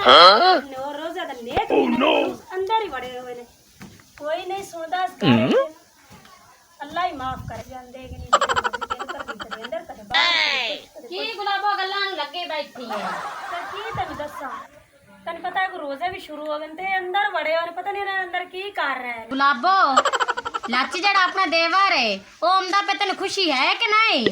No रोजा दा नेक अंदर ही बड़े हुए ने कोई नहीं सुनदा अल्लाह ही माफ कर जांदे कि नहीं अंदर कर बाहर की गुलाबो गल्लां लगे बैठी है तो की तब दसा तन पता है कि रोजे भी शुरू हो गए थे अंदर बड़े और पता नहीं रहा अंदर की कर रहे हैं गुलाबो लाची जड़ा अपना देवर है ओ अमदा पे तन खुशी है कि नहीं?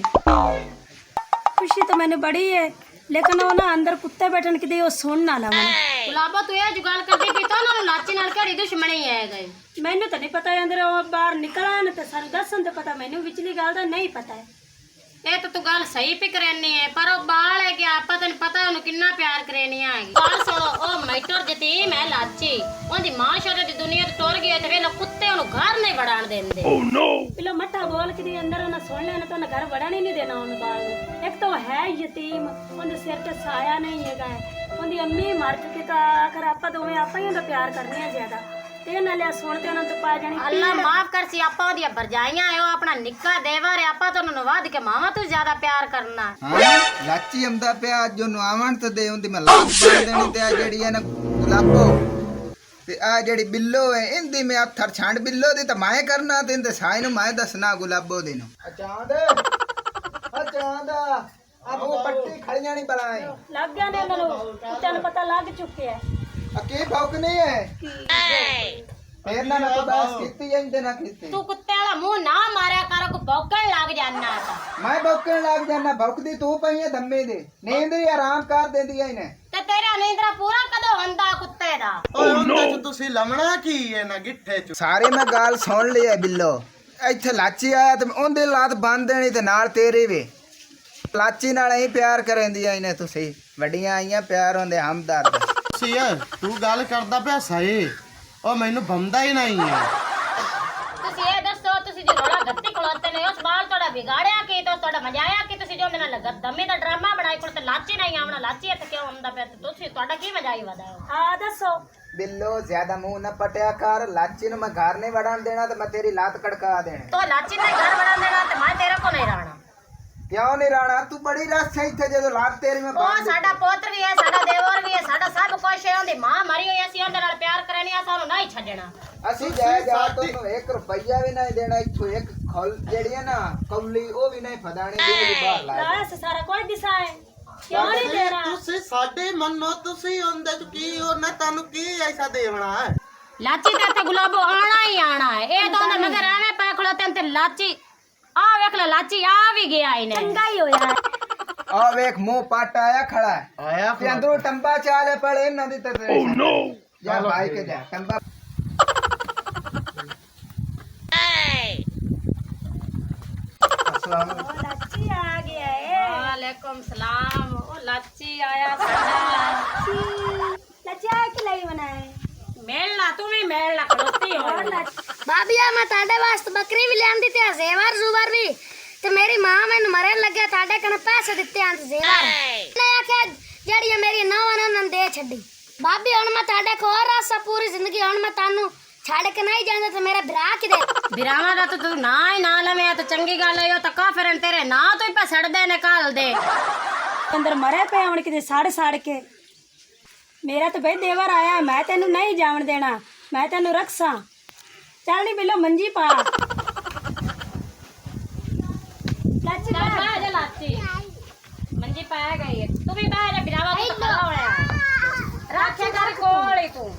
खुशी तो मैंने बड़ी है लेकिन वो ना अंदर कुत्ते बैठन की दी वो सुन ना ला गुलाबो तू ये जुगाड़ कर दी पी तो ना लाची नाल केड़ी दुश्मनी है गए मैनू तो नहीं पता है अंदर वो बाहर निकला न तो सानू दसन तो पता मैनू विचली गल दा नहीं पता है ये तो तू गल सही पे करनी है पर वो बाल है कि आपा तन पता उन्हें कितना प्यार करनी है बाल सुनो ओ मैटर जतीम है लाची ओंदी मां शोरे दी दुनिया तो टुर गई ते वे लोग कुत्ते उन्हें घर नहीं बढ़ान देंदे Oh no! पिलो मट्ठा बोल के दी अंदर ना सुन लेना तो ना घर बढ़ाने नहीं देना उन बाल नु एक तो है यतीम उनके सिर ते साया नहीं है उनकी अम्मी मर चुकी का आखिर आपा दोवें आपा ही उनका प्यार करने हैं ज्यादा ते नाले सुनते उन्हें तो पा जानी अल्लाह माफ कर सी आपा ओदी भरजाइयां है ओ अपना निक्का देवर है आपा तो उन्हें वाद के मावा तू ज्यादा प्यार करना हाँ लाची आंदा पिया जो नवावण ते दे उंदी मैं लात बन देनी ते आ जेड़ी है ना गुलाबो ते आ जेड़ी बिल्लो है इंदी मैं अथर छांड बिल्लो दी ते माए करना ते इंदे साई नु माए दसना गुलाबो दी नु चांद अब वो पट्टी खड़ी जानी बलाए लग गया ने उन्होंने कुत्ते नु पता लग चुके है अके भौक नहीं है फिर ना तो बस कीती इंदे ना कीती तू कुत्ते वाला मुंह ना मारया कर को भौंकण लग जाना था मैं भौकण लग जाना भौकदी तू पई है धम्मे दे नींद ही आराम कर देंदी है इने ते तेरा नींदरा पूरा कदों हुंदा कुत्ते दा ਉਹਦੇ ਚ ਤੁਸੀਂ ਲਮਣਾ ਕੀ ਹੈ ਨਾ ਗਿੱਠੇ ਚ सारे मैं गाल सुन ली है बिल्लो इत्थे लाची आया ते ओंदे लात बन देनी ते नाल तेरे वे लाची नाल ही प्यार करेंदी है इने तुसी वड्डियां आईयां प्यार होंदे हमदर्द ਸੀ ਤੂੰ ਗੱਲ ਕਰਦਾ ਪਿਆ ਸਹੀ ਉਹ ਮੈਨੂੰ ਬੰਦਾ ਹੀ ਨਹੀਂ ਹੈ ਤੁਸੀਂ ਇਹ ਦੱਸੋ ਤੁਸੀਂ ਜੋ ਰੋੜਾ ਗੱਤੀ ਖਲੋਤੇ ਨੇ ਉਸ ਬਾਲ ਤੁਹਾਡਾ ਵਿਗਾੜਿਆ ਕੀ ਤੇ ਤੁਹਾਡਾ ਮਜਾਇਆ ਕੀ ਤੁਸੀਂ ਜੋ ਮੇਰੇ ਨਾਲ ਦਮੇ ਦਾ ਡਰਾਮਾ ਬਣਾਈ ਕੋਲ ਤੇ ਲਾਚੀ ਨਹੀਂ ਆਵਣਾ ਲਾਚੀ ਇੱਥੇ ਕਿਉਂ ਆਉਂਦਾ ਪਿਆ ਤੇ ਤੁਸੀਂ ਤੁਹਾਡਾ ਕੀ ਮਜਾਈ ਵਦਾ हाँ दसो बिल्लो ज्यादा मुंह न पटिया कर लाची नु मैं घर नहीं वड़न देना ते मैं तेरी लात कड़का देनी तो लाची ने घर बना देना ते मैं तेरे को नहीं रहना क्यों नहीं राणा तू बड़ी रस है इत्थे जदों लात तेरी में ਉਹ ਸਾਡਾ ਪੁੱਤਰ ਵੀ ਹੈ ਸਾਡਾ ਦੇਵਰ ਵੀ ਹੈ ਸਾਡਾ ਸਭ ਕੁਝ ਹੈ ਉਹਦੀ ਮਾਂ ਮਰੀ ਹੋਈ ਅਸੀਂ ਉਹਦੇ ਨਾਲ ਪਿਆਰ ਕਰਨੀ ਆ ਸਾਨੂੰ ਨਹੀਂ ਛੱਡਣਾ ਅਸੀਂ ਜਾਇ ਜਾ ਤੈਨੂੰ 1 ਰੁਪਈਆ ਵੀ ਨਹੀਂ ਦੇਣਾ ਇੱਥੋਂ ਇੱਕ ਖਲ ਜਿਹੜੀ ਹੈ ਨਾ ਕੌਲੀ ਉਹ ਵੀ ਨਹੀਂ ਫਦਾਣੀ ਦੇ ਬਾਹਰ ਲਾ लाया से सारा कोई दिशा है क्यों नहीं दे रहा ਤੁਸੀਂ ਸਾਡੇ ਮੰਨੋ ਤੁਸੀਂ ਉਹਦੇ ਚ ਕੀ ਉਹਨੇ ਤੁਹਾਨੂੰ ਕੀ ਐਸਾ ਦੇਵਣਾ ਹੈ ਲਾਚੀ ਤੇ ਤੇ ਗੁਲਾਬੋ ਆਣਾ ਹੀ ਆਣਾ ਹੈ ਇਹ ਤਾਂ ਉਹਦੇ ਮਗਰ ਐਵੇਂ ਪੈ ਖਲੋਤੇ ਤੇ ਲਾਚੀ ਆ ਵੇਖ ਲੈ ਲਾਚੀ ਆ ਵੀ ਗਿਆ ਇਹਨੇ चंगा ही होया है ਆ ਵੇਖ ਮੂੰਹ ਪੱਟ ਆਇਆ ਖੜਾ ਹੈ ਆਇਆ ਤੇ ਅੰਦਰੋਂ ਟੰਬਾ ਚਾਲੇ ਪੜੇ ਇਹਨਾਂ ਦੀ ਤੇ Oh no! ਜਾ ਭਾਈ ਕੇ ਜਾ ਟੰਬਾ अस्सलाम ओ लाची आ गया है वालेकुम सलाम ओ लाची आया साਡਾ लाची आ के लाई बनाए ਮੇਲਣਾ ਤੂੰ ਵੀ ਮੇਲਣਾ ਖਲੋਤੀ ਹੋ और लाची ਬਾਬੀਆ ਮੈਂ ਤੁਹਾਡੇ ਵਾਸਤੇ ਬੱਕਰੀ ਵੀ ਲਿਆਂਦੀ ਤੇ ਜ਼ੇਵਰ ਜ਼ੂਵਰ ਵੀ ਤੇ ਮੇਰੀ ਮਾਂ ਮੈਨੂੰ ਮਰਨ ਲੱਗਿਆ ਤੁਹਾਡੇ ਕਣ ਪੈਸੇ ਦਿੱਤੇ ਆਂ ਤੇ ਜ਼ੇਵਰ ਨੇ ਆਖਿਆ ਜਿਹੜੀ ਮੇਰੀ ਨੌਵਾਂ ਨੇ ਉਹਨਾਂ ਨੂੰ ਦੇ ਛੱਡੀ ਬਾਬੀ ਹੁਣ ਮੈਂ ਤੁਹਾਡੇ ਕੋਲ ਰਾਸਾ ਪੂਰੀ ਜ਼ਿੰਦਗੀ ਹੁਣ ਮੈਂ ਤੁਹਾਨੂੰ ਛੱਡ ਕੇ ਨਹੀਂ ਜਾਂਦਾ ਤੇ ਮੇਰਾ ਭਰਾ ਕਿਦੇ ਬਿਰਾਵਾਂ ਦਾ ਤਾਂ ਤੂੰ ਨਾ ਹੀ ਨਾ ਲਵੇਂ ਤਾਂ ਚੰਗੀ ਗੱਲ ਹੈ ਉਹ ਤਾਂ ਕਾਫਰਨ ਤੇਰੇ ਨਾਂ ਤੋਂ ਹੀ ਪੈ ਛੱਡਦੇ ਨੇ ਕਾਲ ਦੇ अंदर मरे पे आने के साड़ साड़ के मेरा तो भाई देवर आया मैं तेन नहीं जावन देना मैं तेन रखसा चल नहीं बिलो मंजी पा लाची ਚੱਲ ਬਹਿ ਜਾ ਲਾਚੀ ਮੰਜੀ ਪਾਇਆ ਗਈ ਹੈ ਤੂੰ ਵੀ ਬਹਿ ਜਾ ਬਿਰਾਵਾ ਤੂੰ ਤਾਂ ਖੜਾ ਹੋਇਆ ਰੱਖਿਆ ਕਰ ਕੋਲ ਹੀ ਤੂੰ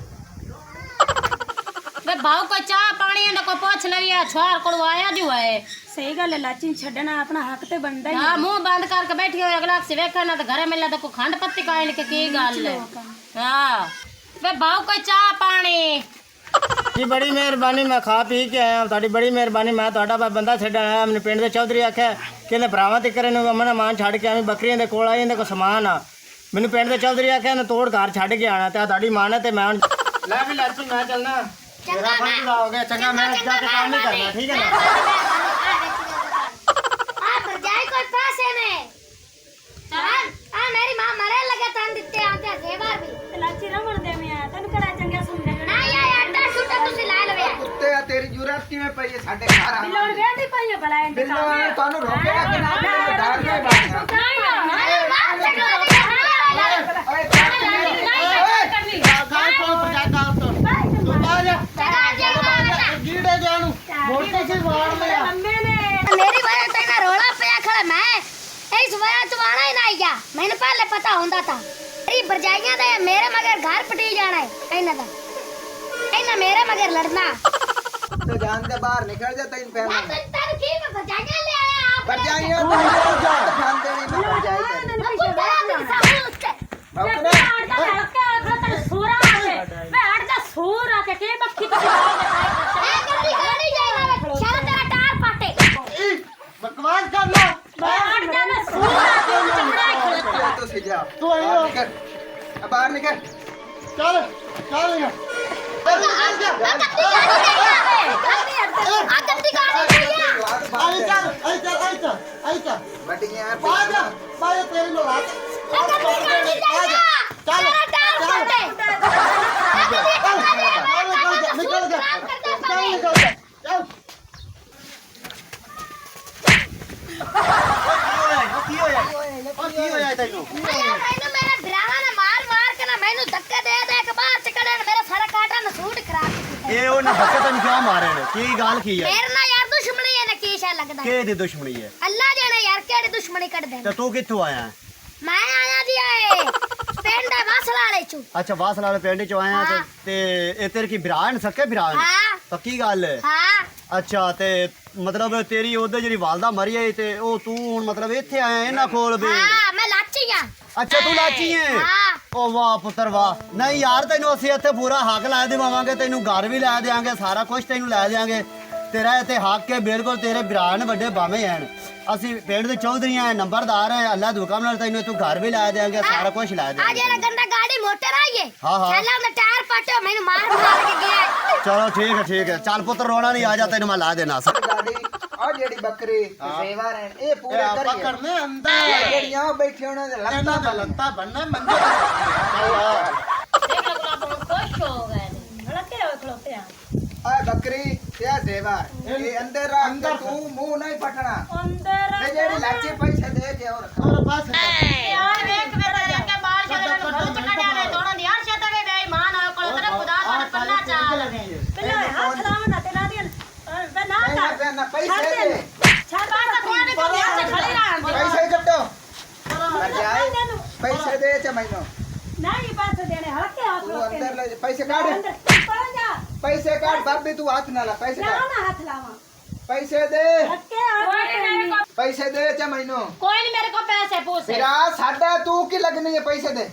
ਵੇ ਭਾਉ ਕੋ ਚਾਹ ਪਾਣੀ ਦਾ ਕੋ ਪੁੱਛ ਲਵੀਆ ਛੋਰ ਕੋਲ ਆਇਆ ਜੂ ਹੈ सही गल है लाची छड़ना अपना हक ते बनदा ही ਹਾਂ ਮੂੰਹ ਬੰਦ ਕਰਕੇ ਬੈਠੀ ਹੋਈ ਅਗਲਾ ਸੇ ਵੇਖਣਾ ਨਾ ਤਾਂ ਘਰੇ ਮਿਲਦਾ ਤਾਂ ਕੋ ਖੰਡ ਪੱਤੀ ਕਾਇਣ ਕੇ ਕੀ ਗੱਲ ਹੈ ਹਾਂ ਵੇ ਭਾਉ ਕੋ ਚਾਹ ਪਾਣੀ ਜੀ ਬੜੀ ਮਿਹਰਬਾਨੀ ਮੈਂ ਖਾ ਪੀ ਕੇ ਆਇਆ ਤੁਹਾਡੀ ਬੜੀ ਮਿਹਰਬਾਨੀ ਮੈਂ ਤੁਹਾਡਾ ਬੰਦਾ ਛੱਡਣ ਆਇਆ ਮੈਨੂੰ ਪਿੰਡ ਦੇ ਚੌਧਰੀ ਆਖਿਆ ਕਹਿੰਦੇ ਭਰਾਵਾਂ ਤੇ ਕਰੇ ਨੂੰ ਅਮਨ ਮਾਨ ਛੱਡ ਕੇ ਆਵੀਂ ਬੱਕਰੀਆਂ ਦੇ ਕੋਲ ਆਈ ਇਹਦੇ ਕੋ ਸਮਾਨ ਆ ਮੈਨੂੰ ਪਿੰਡ ਦੇ ਚੌਧਰੀ ਆਖਿਆ ਨਾ ਤੋੜ ਘਰ ਛੱਡ ਕੇ ਆਣਾ ਤੇ ਤੁਹਾਡੀ ਮਾਂ ਨੇ ਤੇ ਮੈਂ ਹੁਣ ਲੈ ਵੀ ਲਾਚੀ ਮੈਂ ਚੱਲਣਾ ਤੇਰਾ ਫਰਜ਼ ਹੋ ਗਿਆ ਚੰਗਾ ਮੈਂ ਜਾ ਕੇ ਕੰਮ ਨਹੀਂ ਕਰਨਾ ਠੀਕ ਹੈ ਨਾ ਆ ਭਰਜਾਈ ਕੋਲ ਪੈਸੇ ਨੇ ਆ ਮੇਰੀ ਮਾਂ ਮਰਨ ਲੱਗਿਆ ਤਾਂ ਦਿੱਤੇ ਆਂ ਤੇ ਜ਼ੇਵਰ ਵੀ लाची रमण दे में आ तेन कड़ा चंगा समझे ਨਹੀਂ ਆ ਆਟਾ ਛੁੱਟਾ ਤੁਸੀਂ ਲੈ ਲਵੇ ਕੁੱਤੇ ਆ ਤੇਰੀ ਜੁਰਤ ਕਿਵੇਂ ਪਈ ਹੈ ਸਾਡੇ ਘਰ ਆ बिलो बेटी पाई भला इंद ਬਿੱਲੋ ਤੁਹਾਨੂੰ ਰੋਕਿਆ ਕਿ ਨਾ ਤੈਨੂੰ ਡਰ ਨਹੀਂ ਬਾਤ ਨਹੀਂ ਬਾਤ ਕਰੋ ਓਏ ਪਹਿਲੇ ਪਤਾ ਹੁੰਦਾ ਤਾਂ ਮੇਰੀ ਭਰਜਾਈਆਂ ਦੇ ਮੇਰੇ ਮਗਰ ਘਰ ਪਟੀ ਜਾਣਾ ਹੈ ਇਹਨਾਂ ਦਾ ਇਹਨਾਂ ਮੇਰੇ ਮਗਰ ਲੜਨਾ तो जान दे बाहर निकल जा तैन ਮੈਂ पहले ਤੈਨੂੰ ਕੀ ਮੈਂ ਭਰਜਾਈਆਂ ਲੈ ਆਇਆ ਆਪ पर जाइए तो खान देनी मैं पर जाई कर ਤੂੰ ਤੇਰਾ ਦਿਲ ਸਾਹੂ ਉੱਤੇ अपने ਇਹ ਗੱਡੀ ਗਾੜੀ ਜਾਣਾ ਸ਼ਾਲਾ ਤੇਰਾ ਟਾਰ ਪਾਟੇ बकवास कर लो तो सीधा तू आई हो। निकल अब बाहर निकल चल चल यहाँ आई चल आई चल आई चल आई चल बट गया बाजा बाजा तेरे लोग हाथ चल निकल जा चल निकल जा चल की होया तैनू ਇਹ ਉਹਨਾਂ ਧੱਕੇ ਤੈਨੂੰ ਕਿਉਂ ਮਾਰੇ ਨੇ ਕੀ ਗੱਲ ਕੀ ਹੈ ਕਿਹਦੀ ਦੁਸ਼ਮਣੀ ਹੈ ਅੱਲਾ ਜਾਣੇ ਯਾਰ ਕਿਹੜੀ ਦੁਸ਼ਮਣੀ ਕੱਢਦੇ ਤੇ ਤੂੰ ਕਿੱਥੋਂ ਆਇਆ ਮੈਂ ਆਇਆ ਜੀ ਆਏ ਪਿੰਡ ਵਾਸਲਾ ਵਾਲੇ ਚੋਂ ਅੱਛਾ ਵਾਸਲ ਵਾਲੇ ਪਿੰਡ ਚੋਂ ਆਇਆ ਤੇ ਇਹ ਤੇਰੇ ਕੀ ਭਰਾ ਨੇ ਸਕੇ ਭਰਾ ਨੇ ਹਾਂ ਪੱਕੀ ਗੱਲ ਹੈ ਹਾਂ ਅੱਛਾ ਤੇ ਮਤਲਬ ਤੇਰੀ ਉਹਦੇ ਜਿਹੜੀ ਵਾਲਦਾ ਮਰੀ ਆਈ ਤੇ ਉਹ ਤੂੰ ਹੁਣ ਮਤਲਬ ਇੱਥੇ ਆਇਆ ਇਹਨਾਂ ਕੋਲ ਵੀ ਹਾਂ ਮੈਂ ਲਾਚੀ ਆ ਅੱਛਾ ਤੂੰ ਲਾਚੀ ਹੈ ਹਾਂ ਓ ਵਾਹ ਪੁੱਤਰ ਵਾਹ ਨਹੀਂ ਯਾਰ ਤੈਨੂੰ ਅਸੀਂ ਇੱਥੇ ਪੂਰਾ ਹੱਕ ਲੈ ਦੇਵਾਂਗੇ ਤੈਨੂੰ ਘਰ ਵੀ ਲੈ ਦੇਵਾਂਗੇ ਸਾਰਾ ਕੁਝ ਤੈਨੂੰ ਲੈ ਦੇਵਾਂਗੇ ਤੇਰਾ ਇੱਥੇ ਹੱਕ ਹੈ ਬਿਲਕੁਲ ਤੇਰੇ ਭਰਾ ਨੇ ਵੱਡੇ ਬਾਵੇਂ ਹਨ ਅਸੀਂ ਪਿੰਡ ਦੇ ਚੌਧਰੀ ਆ ਨੰਬਰਦਾਰ ਆ ਅੱਲਾ ਦੇ ਹੁਕਮ ਨਾਲ ਤੈਨੂੰ ਤੂੰ ਘਰ ਵੀ ਲੈ ਦੇਵਾਂਗੇ ਸਾਰਾ ਕੁਝ ਲੈ ਆ ਦੇਵਾਂਗੇ ਜਿਹੜਾ ਗੰਦਾ ਗਾੜੀ ਮੋਟਰ ਆਈਏ ਹਾਂ, ਹਾਂ। ਚੱਲਾ ਉਹਦਾ ਟਾਇਰ ਪਾਟੋ ਮੈਨੂੰ ਮਾਰ ਕੇ ਗਿਆ ਚਲੋ ਠੀਕ ਹੈ ਚੱਲ ਪੁੱਤਰ ਰੋਣਾ ਨਹੀਂ ਆ ਜਾ ਤੈਨੂੰ ਮੈਂ ਲਾ ਦੇਣਾ गाड़ी और जेडी बकरी सेवा रहन ए पूरे करिए करने अंदर जेड़ियां बैठे होने दे ਇਹਨਾਂ ਦਾ ਲੱਤਾ ਬੰਨਾ ਮੰਜੇ ਦੇਖ ਲੋ ਗੁਲਾਬ ਹੁਣ ਖੁਸ਼ ਹੋ ਗਏ ਨੇ ਹਲਕੇ ਹੋਏ ਖਲੋਤੇ ਆ आ बकरी या सेवा ये अंदर अंदर तू मुंह नहीं पटना ਅੰਦਰ ते जेडी लाची पैसे दे के और और बस ਯਾਰ ਵੇਖ ਵੇ ਤੇਰੇ ਕੇ ਬਾਲ ਸ਼ਰੇ ਨੂੰ ਘਰ ਚ ਕੱਢਿਆ ਨੇ ਦੋਨਾਂ ਦੀ ਹਰ ਸ਼ਤੇ ਵੇ ਬੇਈਮਾਨ ਹੋਏ ਕੋਲ ਤੇਰੇ ਖੁਦਾ ਸਾਡਾ ਪੱਲਾ ਚਾਲ ਪਹਿਲਾਂ ਹੱਥ ਲਾਉਣਾ ਤੇ ਨਾ ਦੀਆਂ ਵੇ ਨਾ नहीं ਕਰ ना पैसे दे ਛੱਡ ਬਾਹਰ ਕੋਈ ਵੀ ਕੋਈ ਹੱਥ ਖੜੀ ਰਹਿਣ ਦੇ पैसे कटो मर जाए पैसे दे चे महीनों ਨਹੀਂ ਪੈਸੇ ਦੇਣੇ ਹਲਕੇ ਹੱਥ तू ਰੋਕੇ अंदर ले पैसे काट ਅੰਦਰ ਪਰਾਂ ਜਾ पैसे काट बाप भी तू हाथ ना ला पैसे ਨਾ काट ਨਾ ਹੱਥ ਲਾਵਾਂ पैसे दे ਹਲਕੇ ਹੱਥ पैसे दे चे महीनों ਕੋਈ ਨਹੀਂ ਮੇਰੇ ਕੋਲ ਪੈਸੇ ਪੂਸੇ फिर आ साडा तू की लगनी है पैसे दे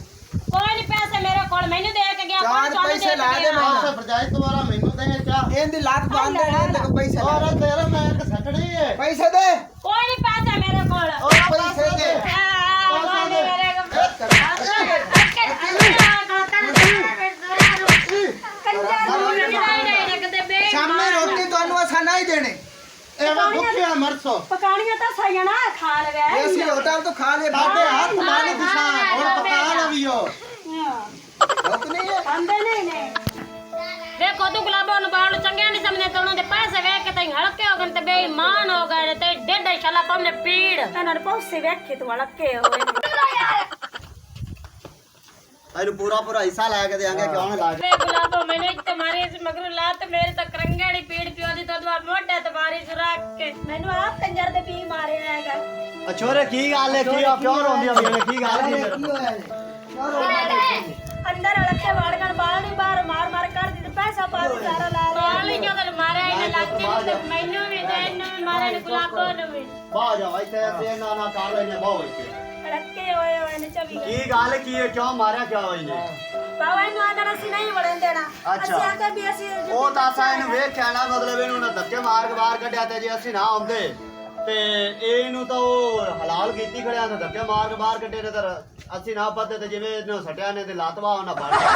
ਕੋਈ ਨਹੀਂ ਪੈਸੇ ਮੇਰੇ ਕੋਲ ਮੈਨੂੰ ਦੇ ਕੇ ਗਿਆ ਚਾਰ ਕੋਈ ਤੁਹਾਨੂੰ ਪੈਸੇ ਦੇ ਲਾ ਕੇ ਦੇ ਗਿਆ ਮੈਨੂੰ। ਭਰਜਾਈ ਦੁਆਰਾ ਮੈਨੂੰ ਦੇ ਚਾ ਇਹਦੀ ਲੱਤ ਬੰਨ ਦੇਣੀ ਤੇ ਪੈਸੇ ਔਰ ਲੈ ਤੇਰਾ ਮੈਂ ਇੱਕ ਸੱਟੜੀ ਹੈ ਪੈਸੇ ਦੇ ਕੋਈ ਨਹੀਂ ਪੈਸੇ ਮੇਰੇ ਕੋਲ ਉਹ ਪੈਸੇ ਦੇ ਕੋਈ ਨਹੀਂ ਮੇਰੇ ਕੋਲ ਸਾਹਮਣੇ ਰੋਟੀ ਤੁਹਾਨੂੰ ਅਸਾਂ ਨਹੀਂ ਦੇਣੇ ਐਵੇਂ ਭੁੱਖਿਆ ਮਰਸੋ ਪਕਾਣੀਆਂ ਤਾਂ ਸਾਈਆਂ ਨਾ ਖਾ ਲਵੇ ਇਹ ਅਸੀਂ ਹੋਟਲ ਤੋਂ ਖਾ ਲੇ ਸਾਡੇ ਹੱਥ ਮਾਰੀ ਦਿਸ਼ਾ ਹੁਣ ਪਕਾ ਲਵੀਓ ਰੁਕ ਨਹੀਂ ਹੈ ਆਂਦੇ ਨਹੀਂ ਨੇ ਵੇਖੋ ਤੂੰ ਗੁਲਾਬਾਂ ਨੂੰ ਬਾਲ ਚੰਗਿਆ ਨਹੀਂ ਸਮਝਦੇ ਤੇ ਉਹਨਾਂ ਦੇ ਪੈਸੇ ਵੇਖ ਕੇ ਤੈਨੂੰ ਹਲਕੇ ਹੋ ਗਏ ਤੇ ਬੇਈਮਾਨ ਹੋ ਗਏ ਤੇ ਡੇਢ ਸ਼ਾਲਾ ਤੁਮਨੇ ਪੀੜ ਇਹਨਾਂ ਨੂੰ ਪੌਸੇ ਵੇਖੇ ਤੂੰ ਹਲਕੇ ਹੋਏ ਤੈਨੂੰ ਪੂਰਾ ਹਿੱਸਾ ਲੈ ਕੇ ਦੇਾਂਗੇ ਕਿਉਂ ਨਾ ਲਾ ਕੇ ਵੇ ਗੁਲਾਬੋ ਮੈਨੇ तुम्हारे से मगर लात मेरे तक रंगड़ी पीड़ पियो दी तो मोटे तुम्हारी सुराख के ਮੈਨੂੰ ਆਪ ਕੰਜਰ ਦੇ ਪੀ ਮਾਰੇ ਆਏਗਾ ਅਛੋਰੇ ਕੀ ਗੱਲ ਹੈ ਕੀ ਆ ਕਿਉਂ ਰੋਂਦੀਆਂ ਵੀ ਨੇ ਕੀ ਗੱਲ ਕੀ ਕੀ ਹੋਇਆ ਕਿਉਂ ਰੋਣਾ ਅੰਦਰ ਹਲਕੇ ਵਾੜਗਣ ਬਾਲ ਨਹੀਂ ਬਾਹਰ ਮਾਰ ਮਾਰ ਕਰ ਦਿੱਤੇ ਪੈਸਾ ਪਾ ਕੇ ਸਾਰਾ ਲਾ बाल जो कल मारे इने लाती ने मैनू भी ते इन्नू भी मारे ने गुलाबो नु भी ਬਾਹ ਜਾ ਇੱਥੇ ਤੇ ਨਾ ਨਾ ਕਰ ਲੈਨੇ ਬਾਹ ਇੱਥੇ ਹਲਕੇ ਹੋਏ ਹੋਏ ਨੇ ਚਵੀ ਕੀ ਗੱਲ ਕੀ ਹੈ ਕਿਉਂ ਮਾਰਿਆ ਕਿਉਂ ਹੋਈ ਨੇ ਬਾਵਾ ਇਹਨੂੰ ਆਂਦਰ ਅਸੀਂ ਨਹੀਂ ਵੜਨ ਦੇਣਾ ਅੱਛਾ। ਅਸੀਂ ਆਖਿਆ ਵੀ ਅਸੀਂ ਉਹ ਤਾਂ ਅਸਾਂ ਇਹਨੂੰ ਵੇਖਿਆ ਨਾ ਮਤਲਬ ਇਹਨੂੰ ਨਾ ਧੱਕੇ ਮਾਰ ਕੇ ਬਾਹਰ ਕੱਢਿਆ ਤੇ ਜੇ ਅਸੀਂ ਨਾ ਆਉਂਦੇ ਤੇ ਇਹਨੂੰ ਤਾਂ ਉਹ ਹਲਾਲ ਕੀਤੀ ਖੜਿਆ ਤੇ ਧੱਕੇ ਮਾਰ ਕੇ ਬਾਹਰ ਕੱਢੇ ਨੇ ਤਾਂ ਅਸੀਂ ਨਾ ਪੱਤੇ ਤੇ ਜਿਵੇਂ ਇਹਨੂੰ ਸਟਿਆ ਨੇ ਤੇ ਲਾਤਵਾ ਉਹਨਾਂ ਫੜ ਲਿਆ।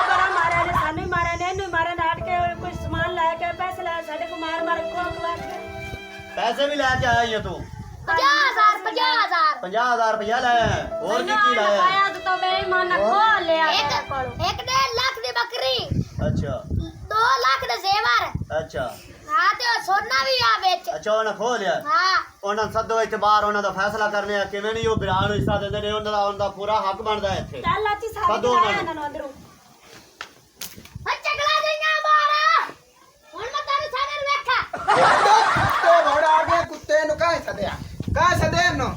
ਬੜਾ ਮਾਰਿਆ ਨੇ ਸਾਨੂੰ ਹੀ ਮਾਰਿਆ ਨੇ ਇਹਨੂੰ ਮਾਰਿਆ ਨਾਟ ਕੇ ਕੋਈ ਸਮਾਨ ਲੈ ਕੇ ਪੈਸੇ ਲੈ ਸਾਡੇ ਕੋ ਮਾਰ ਮਾਰ ਖਵਾ ਕੇ ਪੈਸੇ ਵੀ ਲੈ ਕੇ ਆਇਆ ਹੀ ਤੂੰ 50,000 50000 ਰੁਪਇਆ ਲਾਇਆ ਹੋਰ ਕੀ ਕੀ ਲਾਇਆ आया तो बेईमान खो लिया ਇੱਕ 1.5 ਲੱਖ ਦੀ ਬੱਕਰੀ ਅੱਛਾ 2 ਲੱਖ ਦੇ ਜ਼ੇਵਰ ਅੱਛਾ ਹਾਂ ਤੇ ਉਹ ਸੋਨਾ ਵੀ ਆ ਵਿੱਚ ਅੱਛਾ ਉਹਨਾਂ ਖੋ ਲਿਆ ਹਾਂ ਉਹਨਾਂ ਨੂੰ ਸੱਦੋ ਇੱਥੇ ਬਾਹਰ ਉਹਨਾਂ ਦਾ ਫੈਸਲਾ ਕਰਨੇ ਆ ਕਿਵੇਂ ਨਹੀਂ ਉਹ ਬਿਰਾਨ ਨੂੰ ਹਿੱਸਾ ਦਿੰਦੇ ਨੇ ਉਹਨਾਂ ਦਾ ਪੂਰਾ ਹੱਕ ਬਣਦਾ ਹੈ ਇੱਥੇ ਚੱਲ ਆਚੀ ਸਾਰੇ ਕਦੋਂ ਉਹਨਾਂ ਇਹਨਾਂ ਨੂੰ ਅੰਦਰੋਂ ਚੱਕਲਾ ਦੇਈਆਂ ਬਾਹਰ ਹੁਣ ਮੈਂ ਤੈਨੂੰ ਸਾਰੇ ਨੂੰ ਵੇਖਾਂ ਤੇ ਘੋੜਾ ਆ ਗਿਆ ਕੁੱਤੇ ਨੂੰ ਕਾਹ ਸਦਿਆ ਇਹਨੂੰ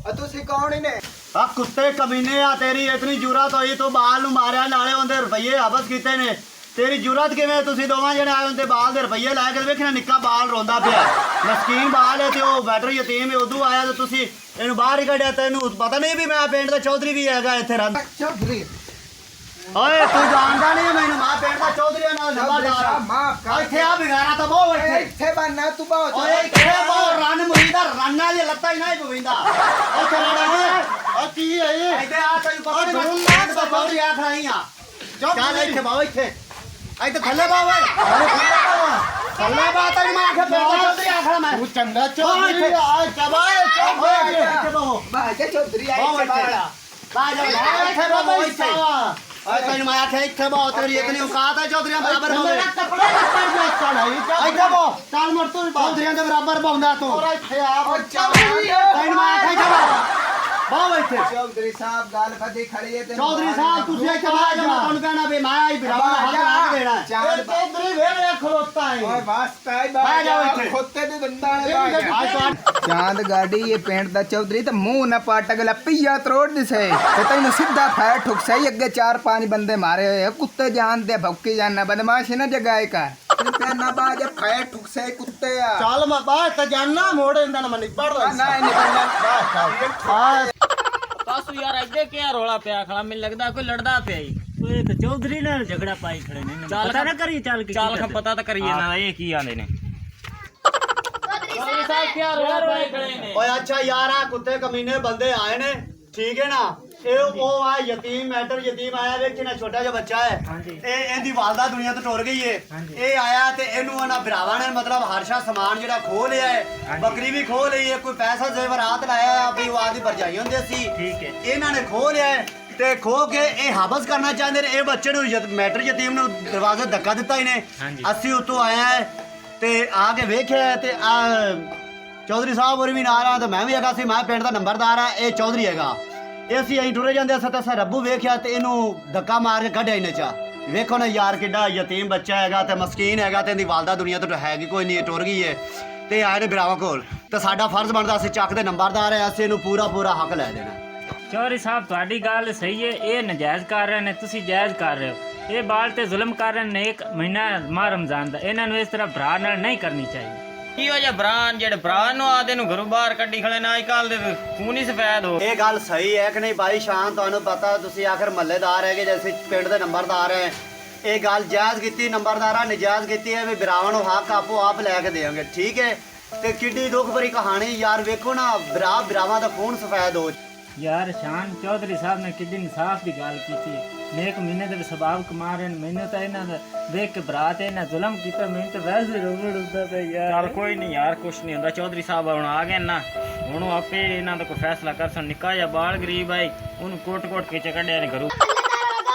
ਆ ਤੁਸੀਂ ਕੌਣ ਹੀ ਨੇ ਆ ਕੁੱਤੇ ਕਮੀਨੇ ਆ, ਤੇਰੀ ਇਤਨੀ ਜੁਰਤ ਹੋਈ ਤੂੰ ਬਾਲ ਨੂੰ ਮਾਰਿਆ, ਨਾਲੇ ਉਹਦੇ ਰੁਪਈਏ ਵਾਪਸ ਕੀਤੇ ਨੇ। ਤੇਰੀ ਜੁਰਤ ਕਿਵੇਂ? ਤੁਸੀਂ ਦੋਵਾਂ ਜਣੇ ਆਏ ਹੁੰਦੇ ਬਾਲ ਦੇ ਰੁਪਈਏ ਲੈ ਕੇ ਵੇਖਣਾ, ਨਿੱਕਾ ਬਾਲ ਰੋਂਦਾ ਪਿਆ, ਮਸਕੀਨ ਬਾਲ ਹੈ ਤੇ ਉਹ ਬੈਟਰ ਯਤੀਮ ਹੈ। ਉਦੋਂ ਆਇਆ ਤੇ ਤੁਸੀਂ ਇਹਨੂੰ ਬਾਹਰ ਹੀ ਕੱਢਿਆ। ਤੈਨੂੰ ਪਤਾ ਨਹੀਂ ਵੀ ਮੈਂ ਪਿੰਡ ਦਾ ਚੌਧਰੀ ਵੀ ਹੈਗਾ ਇੱਥੇ ਰਹਿੰਦਾ। ਚੌਧਰੀ ਓਏ ਤੂੰ ਜਾਣਦਾ ਨਹੀਂ ਮੈਨੂੰ, ਮੈਂ ਪਿੰਡ ਦਾ ਚੌਧਰੀ ਨਾਲ ਨੰਬਰਦਾਰ ਮਾਫ ਕਰ। ਇੱਥੇ ਆ ਬਿਗਾਰਾ ਤਾਂ ਬਹੁਤ ਇੱਥੇ ਇੱਥੇ ਬੰਨਾ ਤੂੰ ਬਹੁਤ ਓਏ ਇੱਥੇ ਬਹੁਤ ਰਨ ਮੁਰੀਦਾ, ਰੰਨਾਂ ਦੀ ਲੱਤਾਂ ਹੀ ਨਹੀਂ ਪਵਿੰਦਾ। ਉਹ ਚੱਲਣਾ ਆ ਕੀ ਹੈ ਇਹ? ਇੱਥੇ ਆ ਤੈਨੂੰ ਪਤਾ ਨਹੀਂ ਮੈਂ ਤਾਂ ਚੌਧਰੀ ਆ ਖੜਾਈ ਆ। ਚੱਲ ਇੱਥੇ ਬਾਓ, ਇੱਥੇ ਇੱਥੇ ਥੱਲੇ ਬਾਓ, ਥੱਲੇ ਬਾਓ, ਤੈਨੂੰ ਮੈਂ ਆਖਿਆ ਪਿੰਡ ਦਾ ਚੌਧਰੀ ਆ ਖੜਾ ਮੈਂ। ਤੂੰ ਚੰਗਾ ਚੌਧਰੀ ਆ ਚਬਾਏ ਚੌਧਰੀ ਇੱਥੇ ਬਾਓ। ਬਾਜਾ ਚੌਧਰੀ ਆਈ ਬਾਓ ਇੱਥੇ ਇੱਥੇ ਬਾਹਰ। ਬਾਜਾ ਇੱਥੇ ਬਾਓ ਇੱਥੇ। ਓਏ ਤੈਨੂੰ ਮੈਂ ਆਖਿਆ ਇੱਥੇ ਬਾਓ, ਤੇਰੀ ਇਤਨੀ ਔਕਾਤ ਹੈ ਚੌਧਰੀਆਂ ਬਰਾਬਰ ਹੋਵੇ। ਕੱਪੜੇ ਲੱਤਾਂ ਦੇ ਚੜਾਈ ਇੱਥੇ ਬਾਓ, ਚੱਲ ਮਰ ਤੂੰ ਚੌਧਰੀਆਂ ਦੇ ਬਰਾਬਰ ਪਾਉਂਦਾ ਤੂੰ। ਔਰ ਇੱਥੇ ਆ ਚੌਧਰੀ ਤੈਨੂੰ ਮੈਂ ਆਖਿਆ ਇੱਥੇ ਬਾਓ ਇੱਥੇ। ਚੌਧਰੀ ਸਾਹਿਬ ਗੱਲ ਫਦੀ ਖੜੀ ਹੈ ਤੇ ਚੌਧਰੀ ਸਾਹਿਬ ਤੁਸੀਂ ਇੱਥੇ ਬਾਹਰ ਜਾਓ, ਤੁਹਾਨੂੰ ਕਹਿਣਾ ਵੀ ਮੈਂ ਆਈ ਬਰਾਬਰ ਹੱਥ ਲਾ ਕੇ ਦੇਣਾ। ਚਾਰ ਚੌਧਰੀ ਵੇਲੇ ਖਲੋਤਾ ਹੈ ਓਏ ਵਾਸਤਾ ਹੈ ਬਾਹਰ ਜਾਓ ਇੱਥੇ। ਖੋਤੇ ਦੇ ਦੰਦਾਂ ਨੇ ਅੱਜ ਤੁਹਾਡੇ ਚਾਂਦ ਗਾੜੀ ਇਹ ਪਿੰਡ ਦਾ ਚੌਧਰੀ ਤੇ ਮੂੰਹ ਨਾ ਪੱਟ ਗਲਾ ਪਈਆ ਤਰੋੜ ਦਿਸੇ ਤੇ ਤੈਨੂੰ ਸਿੱਧਾ ਫਾਇਰ ਠੁਕਸਾਈ। ਅੱਗੇ 4-5 ਬੰਦੇ ਮਾਰੇ ਹੋਏ ਆ, ਕੁੱਤੇ ਜਾਣਦੇ ਭੌਂਕੀ ਜਾਣਾ, ਬਦਮਾਸ਼ ਨਾ ਜਗਾਏ ਕਰ ਨਾ ਬਾਜ ਫਾਇਰ ਠੁਕਸਾਈ ਕੁੱਤੇ ਆ। ਚੱਲ ਮੈਂ ਬਾਹਰ ਤਾਂ ਜਾਣਾ ਮੋੜ ਇਹਨਾਂ ਨੂੰ ਮਨੀ ਪੜ ਲੈ ਨਾ ਨਿਕਲਣਾ ਬਸ ਯਾਰ ਅੱਗੇ ਕੀ ਰੋਲਾ ਪਿਆ ਖੜਾ, ਮੈਨੂੰ ਲੱਗਦਾ ਕੋਈ ਲੜਦਾ ਪਿਆ ਈ। ਓਏ ਤੇ ਚੌਧਰੀ ਨਾਲ ਝਗੜਾ ਪਾਈ ਖੜੇ ਨੇ, ਪਤਾ ਨਾ ਕਰੀ ਚੱਲ ਕੇ ਚੱਲ ਖਾ ਪਤਾ ਤਾਂ ਕਰੀਏ ਨਾ ਇਹ ਕੀ ਆਂਦੇ ਨੇ। ਚੌਧਰੀ ਸਾਹਿਬ ਕੀ ਰੋਲਾ ਪਾਈ ਖੜੇ ਨੇ? ਓਏ ਅੱਛਾ ਯਾਰ ਆ ਕੁੱਤੇ ਕਮੀਨੇ ਬੰਦੇ ਆਏ ਨੇ, ਠੀਕ ਹੈ ਨਾ। ਇਹ ਉਹ ਆ ਯਤੀਮ ਮੈਟਰ ਯਤੀਮ ਆਇਆ, ਵੇਖੀ ਨਾ ਛੋਟਾ ਜਿਹਾ ਬੱਚਾ ਹੈ, ਇਹ ਇਹਦੀ ਵਾਲਦਾ ਦੁਨੀਆ ਤੋਂ ਟੁਰ ਗਈ ਏ। ਇਹ ਆਇਆ ਤੇ ਇਹਨੂੰ ਉਹਨਾਂ ਭਰਾਵਾਂ ਨੇ ਮਤਲਬ ਹਰਸ਼ਾ ਸਮਾਨ ਜਿਹੜਾ ਖੋਹ ਲਿਆ ਹੈ, ਬੱਕਰੀ ਵੀ ਖੋਹ ਲਈ ਹੈ, ਕੋਈ ਪੈਸਾ ਜ਼ੇਵਰਾਤ ਲਾਇਆ ਆ ਵੀ ਉਹ ਆਦੀ ਭਰਜਾਈ ਹੁੰਦੇ ਸੀ, ਠੀਕ ਹੈ। ਇਹਨਾਂ ਨੇ ਖੋਹ ਲਿਆ ਹੈ ਤੇ ਖੋਹ ਕੇ ਇਹ ਹਬਸ ਕਰਨਾ ਚਾਹੁੰਦੇ ਨੇ। ਇਹ ਬੱਚੇ ਨੂੰ ਮੈਟਰ ਯਤੀਮ ਨੂੰ ਦਰਵਾਜ਼ੇ ਧੱਕਾ ਦਿੱਤਾ ਇਹਨੇ। ਅਸੀਂ ਉੱਤੋਂ ਆਇਆ ਹੈ ਤੇ ਆ ਕੇ ਵੇਖਿਆ ਤੇ ਆ ਚੌਧਰੀ ਸਾਹਿਬ ਹੋਰ ਵੀ ਨਾਲ ਆ ਤੇ ਮੈਂ ਵੀ ਹੈਗਾ ਸੀ, ਮੈਂ ਪਿੰਡ ਦਾ ਨੰਬਰਦਾਰ ਆ, ਇਹ ਚੌਧਰੀ ਹੈਗਾ। ਇਹ ਅਸੀਂ ਟੁਰੇ ਜਾਂਦੇ ਅਸਾਂ ਤਾਂ ਅਸਾਂ ਰੱਬੂ ਵੇਖਿਆ ਤੇ ਇਹਨੂੰ ਧੱਕਾ ਮਾਰ ਕੇ ਕੱਢਿਆ ਇਹਨੇ ਚਾ। ਵੇਖੋ ਨਾ ਯਾਰ ਕਿੱਡਾ ਯਤੀਮ ਬੱਚਾ ਹੈਗਾ ਤੇ ਮਸਕੀਨ ਹੈਗਾ ਤੇ ਇਹਦੀ ਵਾਲਦਾ ਦੁਨੀਆ ਤੋਂ ਹੈਗੀ ਕੋਈ ਨਹੀਂ, ਟੁਰ ਗਈ ਏ ਤੇ ਆਏ ਨੇ ਬਿਰਾਵਾ ਕੋਲ। ਤੇ ਸਾਡਾ ਫਰਜ਼ ਬਣਦਾ ਅਸੀਂ ਚੱਕ ਦੇ ਨੰਬਰਦਾਰ ਹੈ, ਅਸੀਂ ਇਹਨੂੰ ਪੂਰਾ ਹੱਕ ਲੈ ਦੇਣਾ। ਚੌਧਰੀ ਸਾਹਿਬ ਤੁਹਾਡੀ ਗੱਲ ਸਹੀ ਹੈ, ਇਹ ਨਜਾਇਜ਼ ਕਰ ਰਹੇ ਨੇ, ਤੁਸੀਂ ਜਾਇਜ਼ ਕਰ ਰਹੇ ਹੋ। ਇਹ ਬਾਲ ਤੇ ਜ਼ੁਲਮ ਕਰ ਰਹੇ ਨੇ, ਇੱਕ ਮਹੀਨਾ ਮਾਹ ਰਮਜ਼ਾਨ ਦਾ, ਇਹਨਾਂ ਨੂੰ ਇਸ ਤਰ੍ਹਾਂ ਭਰਾ ਨਾਲ ਨਹੀਂ ਕਰਨੀ ਚਾਹੀਦੀ। ਕੀ ਹੋ ਜਾ ਭਰਾ ਜਿਹੜੇ ਭਰਾ ਨੂੰ ਆਦੇ ਨੂੰ ਘਰੋਂ ਬਾਹਰ ਕੱਢੀ ਖੜੇ ਨਾ, ਅੱਜ ਕੱਲ ਦੇ ਖੂਨ ਹੀ ਸਫੈਦ ਹੋ। ਇਹ ਗੱਲ ਸਹੀ ਹੈ ਕਿ ਨਹੀਂ ਭਾਈ ਸ਼ਾਨ? ਤੁਹਾਨੂੰ ਪਤਾ ਤੁਸੀਂ ਆਖਰ ਮਹੱਲੇਦਾਰ ਹੈਗੇ, ਜੈਸੇ ਪਿੰਡ ਦੇ ਨੰਬਰਦਾਰ ਹੈ। ਇਹ ਗੱਲ ਜਾਇਜ਼ ਕੀਤੀ ਨੰਬਰਦਾਰਾਂ ਨੇ, ਜਾਇਜ਼ ਕੀਤੀ ਹੈ ਵੀ ਭਰਾਵਾਂ ਨੂੰ ਹੱਕ ਆਪੋ ਆਪ ਲੈ ਕੇ ਦੇਵਾਂਗੇ, ਠੀਕ ਹੈ। ਤੇ ਕਿੱਡੀ ਦੁੱਖ ਭਰੀ ਕਹਾਣੀ ਯਾਰ, ਵੇਖੋ ਨਾ ਭਰਾਵਾਂ ਦਾ ਖੂਨ ਸਫੈਦ ਹੋ। ਯਾਰ ਸ਼ਾਨ ਚੌਧਰੀ ਸਾਹਿਬ ਨੇ ਕਿੱਡੀ ਇਨਸਾਫ ਦੀ ਗੱਲ ਕੀਤੀ, ਨੇਕ ਮਹੀਨੇ ਦੇ ਸਬਾਬ ਕਮਾ ਰਹੇ ਨੇ। ਮੈਨੂੰ ਤਾਂ ਇਹਨਾਂ ਦਾ ਵੇਖ ਕੇ ਭਰਾ ਤੇ ਇਹਨਾਂ ਜ਼ੁਲਮ ਕੀਤਾ, ਮੈਨੂੰ ਤਾਂ ਵੈਸੇ ਰੋਵੜ ਉੱਦਾ ਪਿਆ ਯਾਰ। ਚੱਲ ਕੋਈ ਨਹੀਂ ਯਾਰ, ਕੁਛ ਨਹੀਂ ਹੁੰਦਾ। ਚੌਧਰੀ ਸਾਹਿਬ ਹੁਣ ਆ ਗਏ ਨਾ, ਹੁਣ ਉਹ ਆਪੇ ਇਹਨਾਂ ਦਾ ਕੋਈ ਫੈਸਲਾ ਕਰ ਸਨ। ਨਿੱਕਾ ਜਿਹਾ ਬਾਲ ਗਰੀਬ ਆਈ, ਉਹਨੂੰ ਕੋਟ ਕੇ ਕੱਢਿਆ ਨੇ ਘਰੋਂ।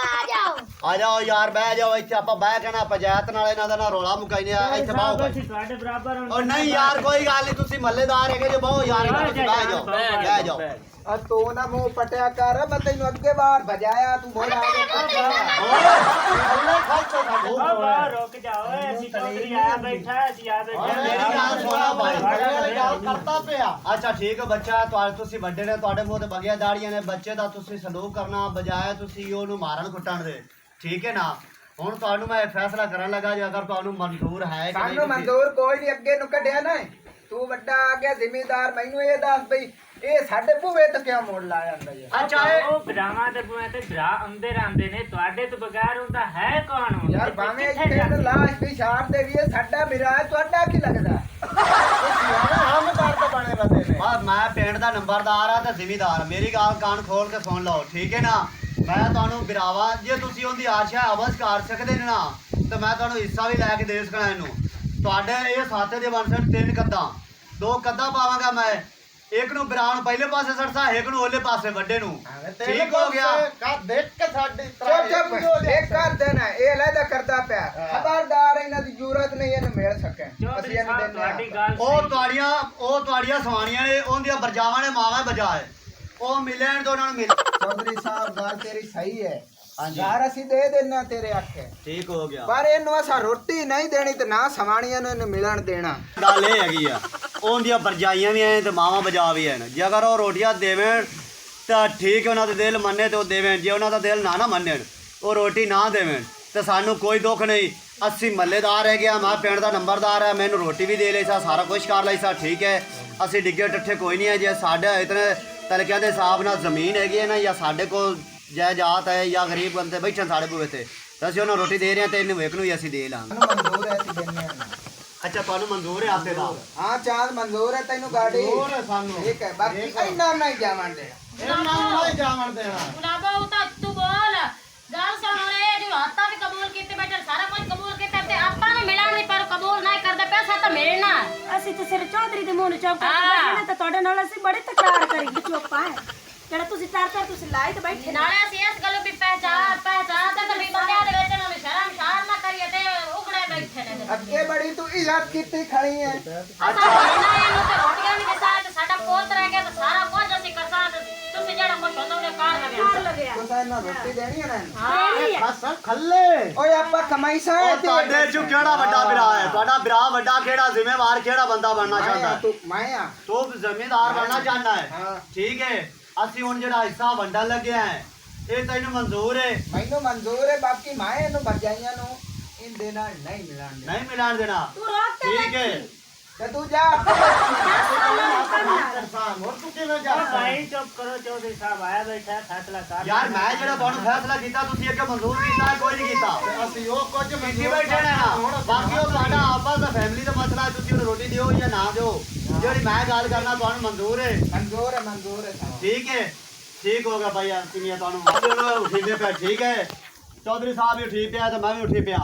ਆ ਜਾਓ ਯਾਰ, ਬਹਿ ਜਾਓ ਇੱਥੇ, ਆਪਾਂ ਬਹਿ ਕੇ ਨਾ ਪੰਚਾਇਤ ਨਾਲ ਇਹਨਾਂ ਦਾ ਨਾ ਰੌਲਾ ਮੁਕਾਈਨੇ ਆ। ਇੱਥੇ ਬਾਹੋ ਅਸੀਂ ਤੁਹਾਡੇ ਬਰਾਬਰ ਹਾਂ। ਔਰ ਨਹੀਂ ਯਾਰ ਕੋਈ ਗੱਲ ਨਹੀਂ, ਤੁਸੀਂ ਮਹੱਲੇਦਾਰ ਹੈਗੇ ਜੇ ਬਹੁ ਯਾਰ, ਇਹਨਾਂ ਤੁਸੀਂ ਬਹਿ ਜਾਓ। ਆ ਤੂੰ ਨਾ ਮੂੰਹ ਪਟਿਆ ਕਰ, ਮੈਂ ਤੈਨੂੰ ਅੱਗੇ ਬਾਰ ਭਜਾਇਆ, ਤੂੰ ਬੋਲ ਆ ਬਾਹਰ ਰੁਕ ਜਾਓ, ਅਸੀਂ ਚੌਧਰੀ ਆਇਆ ਬੈਠਾ, ਅਸੀਂ ਆ ਬੈਠਾ। ਮੇਰੀ ਗੱਲ ਸੁਣਾ ਭਾਈ। ਗੱਲ ਕਰਤਾ ਪਿਆ। ਅੱਛਾ ਠੀਕ ਹੈ ਬੱਚਾ, ਤੁਸੀਂ ਵੱਡੇ ਨੇ, ਤੁਹਾਡੇ ਮੂੰਹ ਤੇ ਬਗੀਆਂ ਦਾੜੀਆਂ ਨੇ, ਬੱਚੇ ਦਾ ਤੁਸੀਂ ਸਲੂਕ ਕਰਨਾ ਬਜਾਏ ਤੁਸੀਂ ਉਹਨੂੰ ਮਾਰਨ ਕੁੱਟਣ ਦੇ, ਠੀਕ ਹੈ ਨਾ। ਹੁਣ ਤੁਹਾਨੂੰ ਮੈਂ ਫੈਸਲਾ ਕਰਨ ਲੱਗਾ, ਜੇ ਅਗਰ ਤੁਹਾਨੂੰ ਮਨਜ਼ੂਰ ਹੈ ਕਿ ਸਾਨੂੰ ਨਹੀਂ। ਮਨਜ਼ੂਰ ਕੋਈ ਨਹੀਂ, ਅੱਗੇ ਨੂੰ ਕੱਢਿਆ ਨਾ ਤੂੰ ਵੱਡਾ ਆ ਗਿਆ ਜ਼ਿਮੀਦਾਰ। ਮੈਨੂੰ ਇਹ ਦੱਸ ਬਈ ਇਹ ਸਾਡੇ ਭੂਵੇ ਤੇ ਕਿਉਂ ਮੋੜ ਲਾਇਆ ਹੁੰਦਾ ਜੀ? ਅੱਛਾ ਉਹ ਭਰਾਵਾਂ ਦੇ ਬੂਹੇ ਤੇ ਭਰਾ ਅੰਦਰ ਆਂਦੇ ਨੇ, ਤੁਹਾਡੇ ਤੋਂ ਬਗੈਰ ਹੁੰਦਾ ਹੈ ਕੌਣ? ਹੁਣ ਯਾਰ ਤੇ ਭਾਵੇਂ ਕਿੱਥੇ ਇੱਥੇ ਜਾਂਦੇ? ਲਾਸ਼ ਵੀ ਛਾੜ ਦੇ ਵੀ ਸਾਡਾ ਮੇਰਾ ਤੁਹਾਡਾ ਕੀ ਲੱਗਦਾ? ਹਮ ਕਰਦੇ ਬਣੇ ਬੰਦੇ ਨੇ। ਮੈਂ ਪਿੰਡ ਦਾ ਨੰਬਰਦਾਰ ਆ ਤੇ ਜ਼ਿਮੀਦਾਰ, ਮੇਰੀ ਗੱਲ ਕਾਨ ਖੋਲ ਕੇ ਸੁਣ ਲਓ, ਠੀਕ ਹੈ ਨਾ। ਮੈਂ ਤੁਹਾਨੂੰ ਬਿਰਾਵਾ, ਜੇ ਤੁਸੀਂ ਉਹਦੀ ਆਸ਼ਾ ਅਵਸ ਕਰ ਸਕਦੇ ਨੇ ਨਾ, ਤੇ ਮੈਂ ਤੁਹਾਨੂੰ ਹਿੱਸਾ ਵੀ ਲੈ ਕੇ ਦੇ ਸਕਣਾ ਇਹਨੂੰ। ਤੁਹਾਡੇ ਇਹ ਸਾਥੇ ਦੇ ਵੰਸਣ 3 ਕੱਦਾਂ, 2 ਕੱਦਾਂ ਪਾਵਾਂਗਾ ਮੈਂ। ਇੱਕ ਨੂੰ ਬਿਰਾਵਾ ਨੂੰ ਪਹਿਲੇ ਪਾਸੇ ਸੜਸਾ, ਇੱਕ ਨੂੰ ਉਹਲੇ ਪਾਸੇ ਵੱਡੇ ਨੂੰ, ਠੀਕ ਹੋ ਗਿਆ। ਕਾ ਦੇਖ ਕੇ ਸਾਡੀ ਚੁੱਪ ਇਹ ਕਰ ਦੇਣਾ, ਇਹ ਲੈਦਾ ਕਰਦਾ ਪਿਆ। ਖਬਰਦਾਰ, ਇਹਨਾਂ ਦੀ ਜ਼ਰੂਰਤ ਨਹੀਂ ਇਹਨੂੰ ਮਿਲ ਸਕੇ। ਚੌਧਰੀ ਅਸੀਂ ਇਹਨੂੰ ਸਾਹਿਬ ਦਿੰਦੇ ਹਾਂ। ਤੁਹਾਡੀ ਗੱਲ ਉਹ ਤੁਹਾਡੀਆਂ ਸਵਾਣੀਆਂ ਨੇ, ਉਹਦੀਆਂ ਬਰਜਾਵਾਂ ਨੇ ਮਾਵਾਂ ਬਜਾਏ, ਉਹ ਮਿਲਣ ਤੋਂ ਉਹਨਾਂ ਨੂੰ ਮਿਲ। ਚੌਧਰੀ ਸਾਹਿਬ ਗੱਲ ਤੇਰੀ ਸਹੀ ਹੈ, ਯਾਰ ਅਸੀਂ ਦੇ ਦੇਣਾ ਤੇਰੇ ਆਖੇ, ਠੀਕ ਹੋ ਗਿਆ। ਪਰ ਇਹਨੂੰ ਅਸਾਂ ਰੋਟੀ ਨਹੀਂ ਦੇਣੀ ਤੇ ਨਾ ਸਵਾਣੀਆਂ ਨੂੰ ਇਹਨੂੰ ਮਿਲਣ ਦੇਣਾ। ਗੱਲ ਇਹ ਹੈਗੀ ਆ, ਉਹਦੀਆਂ ਬਰਜਾਈਆਂ ਵੀ ਐ ਤੇ ਮਾਵਾਂ ਬਜਾ ਵੀ ਐ। ਜੇ ਅਗਰ ਉਹ ਰੋਟੀਆਂ ਦੇਵੇ ਤਾਂ ਠੀਕ ਹੈ, ਉਹਨਾਂ ਦਾ ਦਿਲ ਮੰਨੇ ਤੇ ਉਹ ਦੇਵਣ, ਜੇ ਉਹਨਾਂ ਦਾ ਦਿਲ ਨਾ ਮੰਨਣ ਉਹ ਰੋਟੀ ਨਾ ਦੇਵਣ ਤੇ ਸਾਨੂੰ ਕੋਈ ਦੁੱਖ ਨਹੀਂ। ਅਸੀਂ ਮਹੱਲੇਦਾਰ ਰਹਿ ਗਿਆ, ਮੈਂ ਪਿੰਡ ਦਾ ਨੰਬਰਦਾਰ ਹੈ, ਮੈਨੂੰ ਰੋਟੀ ਵੀ ਦੇ ਲਈ ਸਾ, ਸਾਰਾ ਕੁਝ ਕਰ ਲਈ ਸਾ, ਠੀਕ ਹੈ। ਅਸੀਂ ਡਿੱਗੇ ਟੱਠੇ ਕੋਈ ਨਹੀਂ ਹੈ। ਜੇ ਸਾਡਾ ਇਤਨੇ ਤਲਕਿਆਂ ਦੇ ਹਿਸਾਬ ਨਾਲ ਜ਼ਮੀਨ ਹੈਗੀ ਹੈ ਨਾ, ਜਾਂ ਸਾਡੇ ਕੋਲ ਜਾਇਦਾਦ ਹੈ, ਜਾਂ ਗਰੀਬ ਬੰਦੇ ਬੈਠਣ ਸਾਡੇ ਬੂਹੇ ਤੇ, ਤਾਂ ਅਸੀਂ ਉਹਨਾਂ ਨੂੰ ਰੋਟੀ ਦੇ ਰਹੇ ਹਾਂ ਤੇ ਇਹਨੂੰ ਵੇਖ ਨੂੰ ਹੀ ਅਸੀਂ ਦੇ ਲਾਂਗੇ। ਮੈਨੂੰ ਮਨਜ਼ੂਰ ਹੈ ਅਸੀਂ ਦਿੰਨੇ ਆ। ਅੱਛਾ ਤੁਹਾਨੂੰ ਮਨਜ਼ੂਰ ਹੈ ਆਪੇ ਦਾ? ਹਾਂ ਚਾਂਦ ਮਨਜ਼ੂਰ ਹੈ ਤੈਨੂੰ ਗਾੜੀ। ਹੋਰ ਹੈ ਸਾਨੂੰ ਠੀਕ ਹੈ, ਬਾਕੀ ਇੰਨਾ ਨਹੀਂ ਜਾਵਣ ਦੇ। ਇਹਨਾਂ ਨੂੰ ਨਹੀਂ ਜਾਵਣ ਦੇਣਾ। ਗੁਲਾਬਾ ਉਹ ਤਾਂ ਤੂੰ ਬੋਲ ਗੱਲ ਸੁਣ ਰੇ, ਜੋ ਆਤਾ ਵੀ ਕਬੂਲ ਕੀਤੇ ਬੈਠੇ, ਸਾਰਾ ਕੁਝ ਕਬੂਲ ਕੀਤਾ ਤੇ ਆਪਾਂ ਨੂੰ ਮਿਲਣ ਨਹੀਂ, ਪਰ ਕਬੂਲ ਨਹੀਂ ਕਰਦੇ, ਪੈਸਾ ਤਾਂ ਮਿਲਣਾ। ਅਸੀਂ ਤੇ ਸਿਰ ਚੌਧਰੀ ਦੇ ਮੂੰਹ ਨੂੰ ਚੁੱਪ ਕਰਕੇ ਬੈਠੇ ਨੇ, ਤੇ ਤੁਹਾਡੇ ਨਾਲ ਅਸੀਂ ਬੜੀ ਤਕਰਾਰ ਕਰੀ ਚੁੱਪ ਆ ਜਿਹੜਾ ਤੁਸੀਂ ਟਰਟਰ ਤੁਸੀਂ ਲਾਈ ਤੇ ਬੈਠੇ ਨਾਲੇ ਅਸੀਂ ਇਸ ਗੱਲ ਵੀ ਪਹਿਚਾਨ ਤੇ ਵੀ ਬੰਦਿਆਂ ਦੇ ਵਿੱਚ ਨੂੰ ਸ਼ਰਮ ਨਾ ਕਰੀਏ ਤੇ ਉਗੜੇ ਬੈਠੇ ਨੇ। ਅੱਗੇ ਬੜੀ ਤੂੰ ਇੱਜ਼ਤ ਕੀਤੀ ਖੜੀ ਹੈ। ਅਸਾਂ ਇਹਨਾਂ ਨੂੰ ਤੇ ਰੋਟੀਆਂ ਨਹੀਂ ਦਿਸਾ ਤੇ ਸਾਡਾ ਪੋਤ ਰਹਿ ਗਿਆ ਤੇ ਸਾਰਾ ਕੁਝ ਅਸੀਂ ਕਰਸਾਂ ਤੇ ਤੁਸੀਂ ਜਿਹੜਾ ਕੁਝ ਹੁੰਦਾ ਉਹਨੇ ਕਾਰ ਲਗਿਆ। ਤੂੰ ਤਾਂ ਇਹਨਾਂ ਰੋਟੀ ਦੇਣੀ ਹੈ ਨਾ। ਬਸ ਖੱਲੇ ਓਏ ਆਪਾਂ ਕਮਾਈ ਸਾਂ ਤੁਹਾਡੇ ਚੋਂ ਕਿਹੜਾ ਵੱਡਾ ਵਿਰਾ ਹੈ? ਤੁਹਾਡਾ ਵਿਰਾ ਵੱਡਾ ਕਿਹੜਾ, ਜ਼ਿੰਮੇਵਾਰ ਕਿਹੜਾ ਬੰਦਾ ਬਣਨਾ ਚਾਹੁੰਦਾ ਹੈ? ਤੂੰ ਮੈਂ ਆ। ਤੂੰ ਜ਼ਿੰਮੇਦਾਰ ਬਣਨਾ ਚਾਹੁੰਦਾ ਹੈ? ਹਾਂ। ਠੀਕ ਹੈ, ਅਸੀਂ ਹੁਣ ਜਿਹੜਾ ਹਿੱਸਾ ਵੰਡਣ ਲੱਗਿਆ ਹੈ ਇਹ ਤੈਨੂੰ ਮਨਜ਼ੂਰ ਹੈ? ਮੈਨੂੰ ਮਨਜ਼ੂਰ ਹੈ, ਬਾਕੀ ਮੈਂ ਇਹਨੂੰ ਭਰਜਾਈਆਂ ਨੂੰ ਇਹਦੇ ਨਾਲ ਨਹੀਂ ਮਿਲਾਣ ਦੇ। ਨਹੀਂ ਮਿਲਾਣ ਦੇਣਾ? ਤੂੰ ਰੋਕ ਤੇ ਠੀਕ ਹੈ। ਤੇ ਤੂੰ ਜਾ। ਹੋਰ ਤੂੰ ਕਿਵੇਂ ਜਾ ਭਾਈ ਚੁੱਪ ਕਰੋ, ਚੌਧਰੀ ਸਾਹਿਬ ਆਇਆ ਬੈਠਾ ਹੈ, ਫੈਸਲਾ ਕਰ ਯਾਰ ਮੈਂ ਜਿਹੜਾ ਤੁਹਾਨੂੰ ਫੈਸਲਾ ਕੀਤਾ ਤੁਸੀਂ ਅੱਗੇ ਮਨਜ਼ੂਰ ਕੀਤਾ ਹੈ? ਕੋਈ ਨਹੀਂ ਕੀਤਾ। ਅਸੀਂ ਉਹ ਕੁਝ ਕੀਤੀ ਬੈਠੇ ਨੇ ਨਾ, ਬਾਕੀ ਉਹ ਤੁਹਾਡਾ ਆਪਸ ਦਾ ਫੈਮਿਲੀ ਦਾ ਮਸਲਾ ਹੈ, ਤੁਸੀਂ ਉਹਨੂੰ ਰੋਟੀ ਦਿਓ ਜਾਂ ਨਾ ਦਿਓ। ਜਿਹੜੀ ਮੈਂ ਗੱਲ ਕਰਨਾ ਤੁਹਾਨੂੰ ਮਨਜ਼ੂਰ ਹੈ? ਮਨਜ਼ੂਰ ਹੈ, ਮਨਜ਼ੂਰ ਹੈ ਸਾਨੂੰ। ਠੀਕ ਹੈ, ਠੀਕ ਹੋ ਗਿਆ ਭਾਈ। ਕਿੰਨੀਆਂ ਤੁਹਾਨੂੰ ਉਠੀਦੇ ਪਿਆ, ਠੀਕ ਹੈ। ਚੌਧਰੀ ਸਾਹਿਬ ਵੀ ਉਠੀ ਪਿਆ ਤੇ ਮੈਂ ਵੀ ਉਠੀ ਪਿਆ।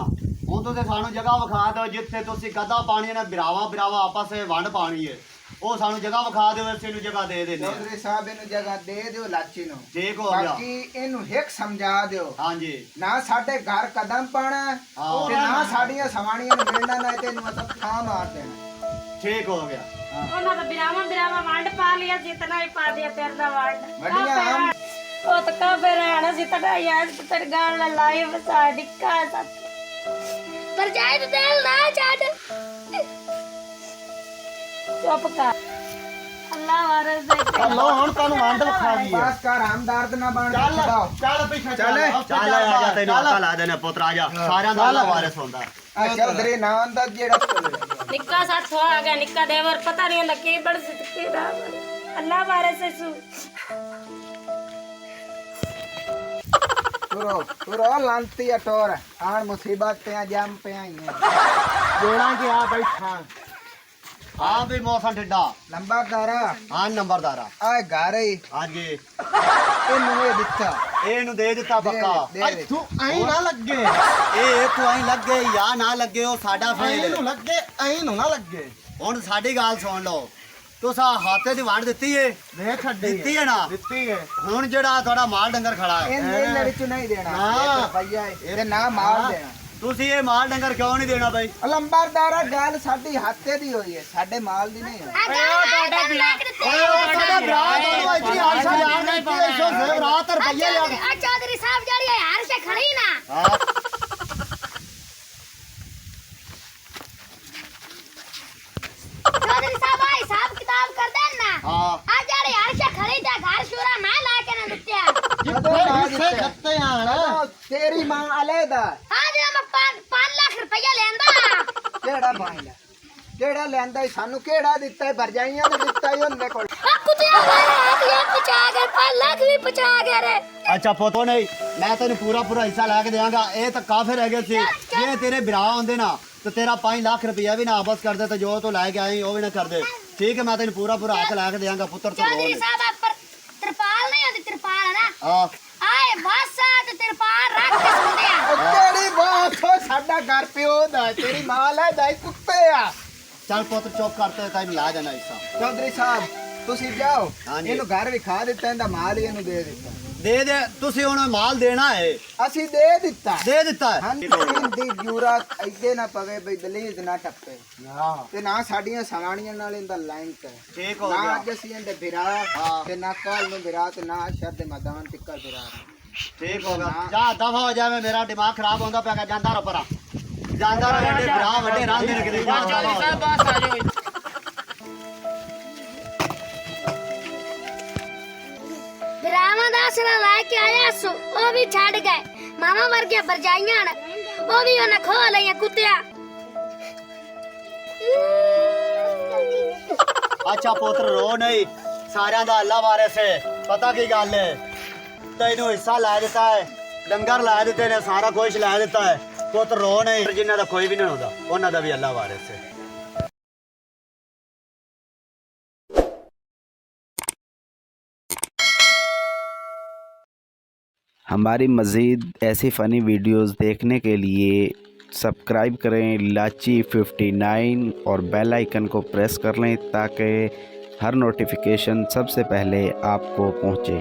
ਹੁਣ ਤੁਸੀਂ ਸਾਨੂੰ ਜਗ੍ਹਾ ਵਿਖਾ ਦਿਓ ਜਿੱਥੇ ਤੁਸੀਂ ਕਦਾ ਪਾਣੀ ਨੇ ਬਿਰਾਵਾ ਆਪਸ ਵਿੱਚ ਵੰਡ ਪਾਣੀ ਹੈ, ਉਹ ਸਾਨੂੰ ਜਗ੍ਹਾ ਵਿਖਾ ਦਿਓ, ਅਸੀਂ ਨੂੰ ਜਗ੍ਹਾ ਦੇ ਦਿੰਦੇ ਹਾਂ। ਚੌਧਰੀ ਸਾਹਿਬ ਇਹਨੂੰ ਜਗ੍ਹਾ ਦੇ ਦਿਓ ਲਾਚੀ ਨੂੰ। ਠੀਕ ਹੋ ਗਿਆ। ਬਾਕੀ ਇਹਨੂੰ ਹਿੱਕ ਸਮਝਾ ਦਿਓ, ਹਾਂਜੀ ਨਾ ਸਾਡੇ ਘਰ ਕਦਮ ਪਾਣਾ ਹਾਂ। ਤੇ ਨਾ ਸਾਡੀਆਂ ਸਵਾਣੀਆਂ ਨੂੰ ਮਿਲਣਾ, ਨਾ ਤੇ ਇਹਨੂੰ ਮਤਲਬ ਥਾਂ ਮਾਰ ਦੇਣਾ। ਠੀਕ ਹੋ ਗਿਆ। ਉਹਨਾਂ ਦਾ ਬਿਰਾਵਾ ਵੰਡ ਪਾ ਲਿਆ, ਜਿਤਨਾ ਹੀ ਪਾ ਦਿਆ ਤੇਰੇ ਦਾ ਵੰਡ ਵੱਡੀਆਂ ਆਮ ਉਹ ਤਾਂ ਕਾਫੇ ਰਹਿਣਾ ਸੀ ਤੜਾ ਯਾਰ ਤੜ ਗਾਲ ਲਾਈ ਵਸਾ ਡਿੱਕਾ ਸੱਤ ਪਰ ਜਾਇ ਤੇ ਦਿਲ ਨਾ ਛੱਡ। ਚੁੱਪ ਕਰ ਅੱਲਾ ਵਾਰਸ ਦੇ ਲੋ ਹੁਣ ਤੁਹਾਨੂੰ ਵੰਡ ਵਿਖਾ ਦਈਏ। ਪਾਸ ਕਰ ਹਮਦਰਦ ਨਾ ਬਣ ਕੇ ਚੱਲ ਖੜਾਓ। ਚੱਲ ਪਿੱਛੇ ਚੱਲ। ਚੱਲ ਆ ਜਾ, ਤੈਨੂੰ ਅਕਲ ਆ ਜਾਣਾ ਪੁੱਤਰ, ਆ ਜਾ। ਸਾਰਿਆਂ ਦਾ ਅੱਲਾ ਵਾਰਿਸ ਹੁੰਦਾ। ਆ ਚੌਧਰੀ ਨਾਂ ਦਾ ਜਿਹੜਾ ਨਿੱਕਾ ਸਾਥ ਹੋ ਆ ਗਿਆ, ਨਿੱਕਾ ਦੇਵਰ ਪਤਾ ਨਹੀਂ ਹੁੰਦਾ ਕੀ ਬੜ ਸਿੱਧੀ ਦਾ ਅੱਲਾ ਵਾਰਸ ਸੂ ਤੁਰੋ ਲਾਂਤੀ ਆ ਟੋਰ ਆਣ ਮੁਸੀਬਤ ਤੇ ਜੰਮ ਪਿਆ ਹੀ ਹੈ। ਜੋੜਾਂ ਕੇ ਆ ਬੈਠਾ ਆ ਵੀ ਮੌਸਮ ਠੰਡਾ। ਲੰਬਾ ਕਾਰਾ ਹਾਂ ਨੰਬਰਦਾਰਾ। ਆ ਘਰ ਹੀ ਹਾਂਜੀ ਇਹਨੂੰ ਇਹ ਦਿੱਤਾ। ਇਹਨੂੰ ਦੇ ਦਿੱਤਾ ਪੱਕਾ। ਦੇ ਤੂੰ ਐਂ ਨਾ ਲੱਗੇ, ਇਹ ਤੂੰ ਐਂ ਲੱਗੇ ਜਾਂ ਨਾ ਲੱਗੇ ਉਹ ਸਾਡਾ ਫੇਲ ਐਂ ਨੂੰ ਲੱਗੇ, ਐਂ ਨੂੰ ਨਾ ਲੱਗੇ। ਹੁਣ ਸਾਡੀ ਗੱਲ ਸੁਣ ਲਓ, ਤੁਸੀਂ ਹਾਤੇ ਦੀ ਵੰਡ ਦਿੱਤੀ ਏ? ਦੇ ਛੱਡੀ ਦਿੱਤੀ ਹੈ ਨਾ? ਦਿੱਤੀ ਹੈ। ਹੁਣ ਜਿਹੜਾ ਤੁਹਾਡਾ ਮਾਲ ਡੰਗਰ ਖੜਾ ਹੈ ਇਹਨੇ ਵਿੱਚ ਨਹੀਂ ਦੇਣਾ। ਹਾਂ। ਇਹ ਭਈਆ ਇਹਦੇ ਨਾ ਮਾਰ ਦੇਣਾ। ਤੁਸੀਂ ਇਹ ਮਾਲ ਡੰਗਰ ਕਿਉਂ ਨਹੀਂ ਦੇਣਾ ਬਈ? ਲੰਬਰਦਾਰਾ ਗੱਲ ਸਾਡੀ ਹੱਥੇ ਦੀ ਹੋਈ ਹੈ, ਸਾਡੇ ਮਾਲ ਦੀ ਨਹੀਂ ਹੋਈ। ਆ ਗੱਲ ਨਾ ਤੈਨੂੰ ਲੱਗ ਦਿੱਤੀ। ਸਾਡਾ ਵਿਰਾਹ ਤੁਹਾਨੂੰ ਇਤਨੀ ਆਸ਼ਾ ਯਾਰ ਨਹੀਂ ਕਿ ਇਸੋ ਜ਼ੇਵਰਾਤ ਰੁਪਈਏ ਲਿਆ ਆ ਚੌਧਰੀ ਸਾਹਿਬ ਜਿਹੜੀ ਹੈ ਹਰ ਸੇ ਖੜੀ ਨਾ। ਹਾਂ ਚੌਧਰੀ ਸਾਹਿਬ ਆ ਹਿਸਾਬ ਕਿਤਾਬ ਕਰ ਦੇਣ ਨਾ। ਹਾਂ ਆ ਜਿਹੜੀ ਹਰ ਸੇ ਖੜੀ ਤੇ ਘਰ ਸ਼ੂਰਾ ਮੈਂ ਲਾ ਕੇ ਨਾ ਦਿੱਤਿਆ। ਜਦੋਂ ਨਾ ਹਿੱਸੇ ਦਿੱਤੇ ਖੱਤੇ ਆਣ ਜਦੋਂ ਤੇਰੀ ਮਾਂ ਅਲੇਦਾ ਹਾਂ ਜੇ ਮੈਂ 5 ਲੱਖ ਰੁਪਇਆ ਲੈਂਦਾ। ਕਿਹੜਾ ਪਾਇਲਾ ਕਿਹੜਾ ਲੈਂਦਾ ਈ? ਸਾਨੂੰ ਕਿਹੜਾ ਦਿੱਤਾ ਈ? ਭਰਜਾਈਆਂ ਨੇ ਦਿੱਤਾ ਹੀ ਉਹਦੇ ਕੋਲ। ਆ ਕੁੱਤਿਆ ਮਾਰੇ ਆ ਪਚਾ ਗਏ 5 ਲੱਖ ਵੀ ਪਚਾ ਗਏ ਰੇ। ਅੱਛਾ ਪੁੱਤੋ ਨਹੀਂ, ਮੈਂ ਤੈਨੂੰ ਪੂਰਾ ਹਿੱਸਾ ਲੈ ਕੇ ਦੇਵਾਂਗਾ। ਇਹ ਤਾਂ ਕਾਫਰ ਹੈਗੇ ਸੀ, ਜੇ ਤੇਰੇ ਵਿਰਾਹ ਹੁੰਦੇ ਨਾ ਤੇ ਤੇਰਾ 5 ਲੱਖ ਰੁਪਇਆ ਵੀ ਨਾ ਵਾਪਸ ਕਰਦੇ ਤੇ ਜੋ ਤੂੰ ਲੈ ਕੇ ਆਈ ਉਹ ਵੀ ਨਾ ਕਰਦੇ। ਠੀਕ ਹੈ, ਮੈਂ ਤੈਨੂੰ ਪੂਰਾ ਹੱਕ ਲੈ ਕੇ ਦੇਵਾਂਗਾ ਪੁੱਤਰ। ਤੋਂ ਚੌਧਰੀ ਸਾਹਿਬ ਆ ਪਰ ਤਰਪਾਲ ਨਹੀਂ ਹੁੰਦੀ, ਤਰਪਾਲ ਹੈ ਨਾ। ਹਾਂ ਆਏ ਬਸ ਤੇ ਤਰਪਾਲ ਰੱਖ ਕੇ ਸੁਣਦੇ ਆ। ਉਹ ਕਿਹੜੀ ਬਾਤ ਹੋ, ਸਾਡਾ ਘਰ ਪਿਓ ਦਾ, ਤੇਰੀ ਮਾਂ ਲੈ ਜਾਈ ਕੁੱਤੇ ਆ। ਚੱਲ ਪੁੱਤ ਚੁੱਪ ਕਰਤੇ ਤੈਨੂੰ ਲਾ ਜਾਣਾ ਹਿੱਸਾ। ਚੌਧਰੀ ਸਾਹਿਬ ਤੁਸੀਂ ਜਾਓ, ਹਾਂਜੀ। ਇਹਨੂੰ ਘਰ ਵਿਖਾ ਦਿੱਤਾ, ਇਹਦਾ ਮਾਲ ਹੀ ਇਹਨੂੰ ਦੇ ਦਿੱਤਾ। ਦੇ ਤੁਸੀਂ ਹੁਣ ਮਾਲ ਦੇਣਾ ਹੈ? ਅਸੀਂ ਦੇ ਦਿੱਤਾ। ਦੇ ਦਿੱਤਾ ਹੈ? ਹਾਂਜੀ ਦੀ ਜੂਰਾ ਇੱਦੇ ਨਾ ਪਵੇ ਬਈ ਦਲੀਜ ਨਾ ਟੱਪੇ ਤੇ ਨਾ ਸਾਡੀਆਂ ਸਵਾਣੀਆਂ ਨਾਲ ਇਹਦਾ ਲਿੰਕ ਹੈ। ਠੀਕ ਹੋ ਨਾ ਗਿਆ। ਅੱਜ ਅਸੀਂ ਇਹਦੇ ਵਿਰਾ ਤੇ ਨਾ ਕੱਲ ਨੂੰ ਵਿਰਾ ਤੇ ਨਾ ਅਸ਼ਰ ਦੇ ਮੈਦਾਨ ਟਿੱਕਾ ਵਿਰਾ। ਠੀਕ ਹੋ ਗਿਆ, ਜਾ ਦਫਾ ਹੋ ਜਾਵੇ, ਮੇਰਾ ਦਿਮਾਗ ਖਰਾਬ ਹੁੰਦਾ ਪਿਆ। ਜਾਂਦਾ ਰੋ ਪਰਾ, ਜਾਂਦਾ ਰੋ। ਵੱਡੇ ਭਰਾ ਵੱਡੇ ਰਾਹ ਦੇ ਰੱਖਦੇ। ਚੌਧਰੀ ਸਾਹਿਬ ਬਸ ਆ ਜਾਓ। ਵਿਰਾ ਨਾਲ ਲੈ ਕੇ ਆਇਆ ਸੋ ਉਹ ਵੀ ਛੱਡ ਗਏ ਮਾਮਾ ਵਰਗੇ ਬਰਜਾਈਆਂ ਨੇ ਉਹ ਵੀ ਉਹਨਾਂ ਖੋ ਲਈਆਂ ਕੁੱਤਿਆ ਅੱਛਾ ਪੁੱਤਰ ਰੋ ਨਹੀਂ, ਸਾਰਿਆਂ ਦਾ ਅੱਲਾ ਵਾਰਿਸ ਹੈ। ਪਤਾ ਕੀ ਗੱਲ ਹੈ, ਤੈਨੂੰ ਹਿੱਸਾ ਲੈ ਦਿੱਤਾ ਹੈ, ਡੰਗਰ ਲੈ ਦਿੱਤੇ ਨੇ, ਸਾਰਾ ਕੁਝ ਲੈ ਦਿੱਤਾ ਹੈ। ਪੁੱਤਰ ਰੋ ਨਹੀਂ, ਜਿਨ੍ਹਾਂ ਦਾ ਕੋਈ ਵੀ ਨਹੀਂ ਹੁੰਦਾ ਉਹਨਾਂ ਦਾ ਵੀ ਅੱਲਾ ਵਾਰਿਸ ਹੈ। हमारी मज़ीद ऐसी फ़नी वीडियोस देखने के लिए सब्सक्राइब करें लाची 59 और बेल आइकन को प्रेस कर लें ताकि हर नोटिफिकेशन सबसे पहले आपको पहुँचे।